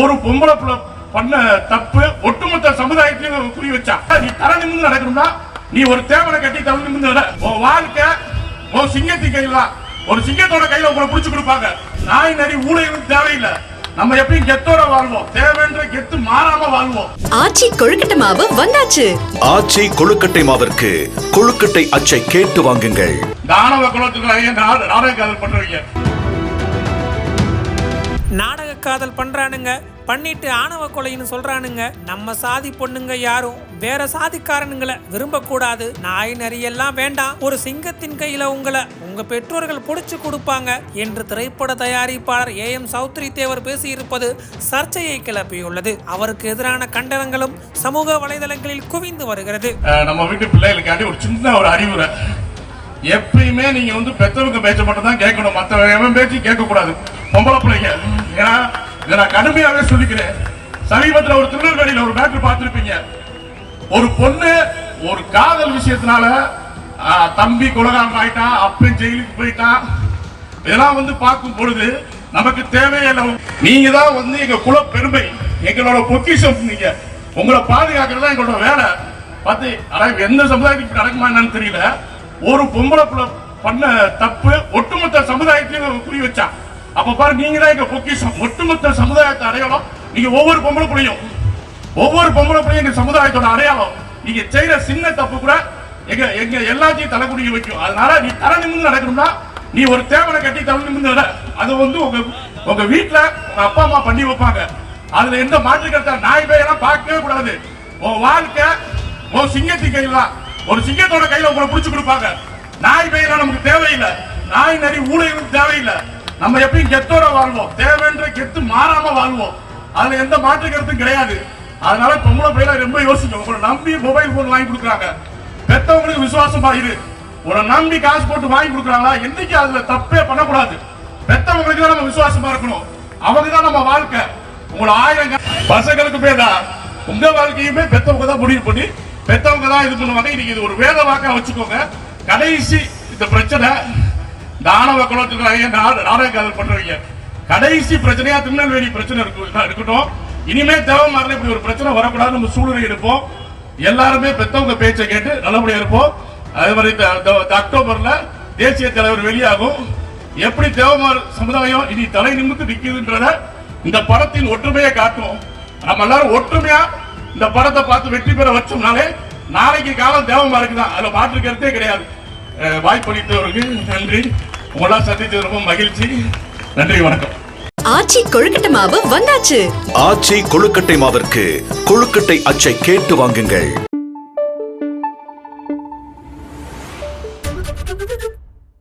ஒரு பொம்பளை பண்ண தப்பு ஒட்டுமொத்த சமுதாயத்தையும் குறி வச்சா. நீ தலை நிமிர்ந்து நடக்கணும்னா நீ ஒரு தேவனை கட்டி தலை நிமிர்ந்து நட. உன் வாழ்க்கை உன் சிங்கத்தின் கையில. ஒரு சிங்கத்தோட கையில உங்களை புடிச்சு கொடுப்பாங்க. நாய் நரி ஊழையும் தேவையில்லை. நம்ம எப்பயும் கெத்தோட வாழ்வோம். தேவைன்ற கெத்து மாறாம வாழ்வோம். ஆச்சி கொழுக்கட்டை மாவு வந்தாச்சு. ஆச்சி கொழுக்கட்டை மாவிற்கு கொழுக்கட்டை அச்சை கேட்டு வாங்குங்கள். தானவ குலத்துக்கு நாடக காதல் பண்றவங்க நாடக காதல் பண்றானுங்க, பண்ணிட்டு ஆணவ கொலைன்னு சொல்றானுங்க. நம்ம சாதி பொண்ணுங்க யாரும் வேற சாதிக்காரனுங்களை விரும்பக்கூடாது. நாய் நரியெல்லாம் வேண்டாம். ஒரு சிங்கத்தின் கையில உங்களை உங்க பெற்றோர்கள் புடிச்சு கொடுப்பாங்க என்று திரைப்பட தயாரிப்பாளர் AM சௌத்ரி தேவர் பேசியிருப்பது சர்ச்சையை கிளப்பியுள்ளது. அவருக்கு எதிரான கண்டனங்களும் சமூக வலைதளங்களில் குவிந்து வருகிறது. நம்ம வீட்டு பிள்ளைகளுக்காண்டி ஒரு சின்ன ஒரு அறிவுரை. எப்பயுமே நீங்க பெற்றவங்க பேச்ச மட்டும் தான் கேட்கணும். மற்ற பேச்சு கேட்க கூடாது. பொம்பளை பிள்ளைங்க, ஏன்னா இதை நான் கடுமையாவே சொல்லிக்கிறேன். சமீபத்தில் ஒரு திருநெல்வேலியில் ஒரு மேட்டர் பார்த்திருப்பீங்க. ஒரு பொண்ணு ஒரு காதல் விஷயத்தினால தம்பி கொலகாரம் ஆயிட்டான், அப்பன் ஜெயிலுக்கு போயிட்டான். இதெல்லாம் பார்க்கும் பொழுது நமக்கு தேவையில்லை. நீங்க தான் எங்க குல பெருமை, எங்களோட பொக்கிஷம். நீங்க உங்களை பாதுகாக்கிறது தான் எங்களோட வேலை. பார்த்து எந்த சமுதாயத்துக்கு நடக்குமா என்னன்னு தெரியல. ஒரு பொம்பளை பண்ண தப்பு ஒட்டுமொத்த சமுதாயத்தையும் குறி வச்சா. அப்ப பாரு, நீங்க தான் எங்க பொக்கிஷம். ஒட்டுமொத்த சமுதாயத்தை அடையாளம் நீங்க. ஒவ்வொரு பொம்பளை பிள்ளையும் எங்க சமுதாயத்தோட அடையாளம். நீங்க செய்யற சின்ன தப்பு கூட எங்க எல்லாத்தையும் தலைக்குடிக்க வைக்கும். அதனால நீ தலை நிமிர்ந்து நடக்கணும்னா நீ ஒரு தேவனை கட்டி தலை நிமிர்ந்து நட. அது உங்க வீட்டுல உங்க அப்பா அம்மா பண்ணி வைப்பாங்க. அதுல எந்த மாற்று கருத்தா நாய் பேயெல்லாம் பார்க்கவே கூடாது. உன் வாழ்க்கை உன் சிங்கத்தின் கையில. ஒரு சிங்கத்தோட கையில உங்களை புடிச்சு கொடுப்பாங்க. நாய் பேயெல்லாம் நமக்கு தேவையில்லை. நாய் நரி ஊழையும் தேவையில்லை. நம்ம எப்பயும் கெத்தோட வாழ்வோம். தேவைன்ற கெத்து மாறாம வாழ்வோம். அதுல எந்த மாற்று கருத்தும் கிடையாது. அதனால பொம்பளை பையல ரொம்ப யோசிக்கும். உங்களை நம்பி மொபைல் போன் வாங்கி கொடுக்குறாங்க. பெத்தவங்களுக்கு விசுவாசமா இரு. உங்களை நம்பி காசு போட்டு வாங்கி கொடுக்குறாங்களா, என்னைக்கு அதுல தப்பே பண்ணக்கூடாது. பெத்தவங்களுக்கு தான் நம்ம விசுவாசமா இருக்கணும். அவங்க தான் நம்ம வாழ்க்கை. உங்களை 1000 பசங்களுக்கு பேதா உங்க வாழ்க்கையுமே பெத்தவங்க தான் முடிவு பண்ணி பெத்தவங்க தான் இது பண்ணுவாங்க. இன்னைக்கு இது ஒரு வேத வாக்கா வச்சுக்கோங்க. கடைசி இந்த பிரச்சனை தானவ குலத்துக்கு நாடக காதல் பண்றவங்க கடைசி பிரச்சனையா திருநெல்வேலி பிரச்சனை இருக்கட்டும். இனிமே தேவமாரில் இப்படி ஒரு பிரச்சனை வரக்கூடாது. நம்ம சூழ்நிலை எடுப்போம். எல்லாருமே பெத்தவங்க பேச்சை கேட்டு நல்லபடியா இருப்போம். அதே மாதிரி அக்டோபர்ல தேசிய தலைவர் வெளியாகும். எப்படி தேவமார் சமுதாயம் இனி தலை நிமிர்ந்து நிற்குதுன்றத இந்த படத்தின் ஒற்றுமையை காட்டும். நம்ம எல்லாரும் ஒற்றுமையா இந்த படத்தை பார்த்து வெற்றி பெற வச்சோம்னாலே நாளைக்கு காலம் தேவமாருக்கு தான். அதுல மாற்று கருத்தே கிடையாது. வாய்ப்பளித்தவர்களுக்கு நன்றி. உங்களா சந்தித்து ரொம்ப மகிழ்ச்சி. நன்றி, வணக்கம். ஆச்சி கொழுக்கட்டை மாவு வந்தாச்சு. ஆச்சி கொழுக்கட்டை மாவிற்கு கொழுக்கட்டை அச்சை கேட்டு வாங்குங்கள்.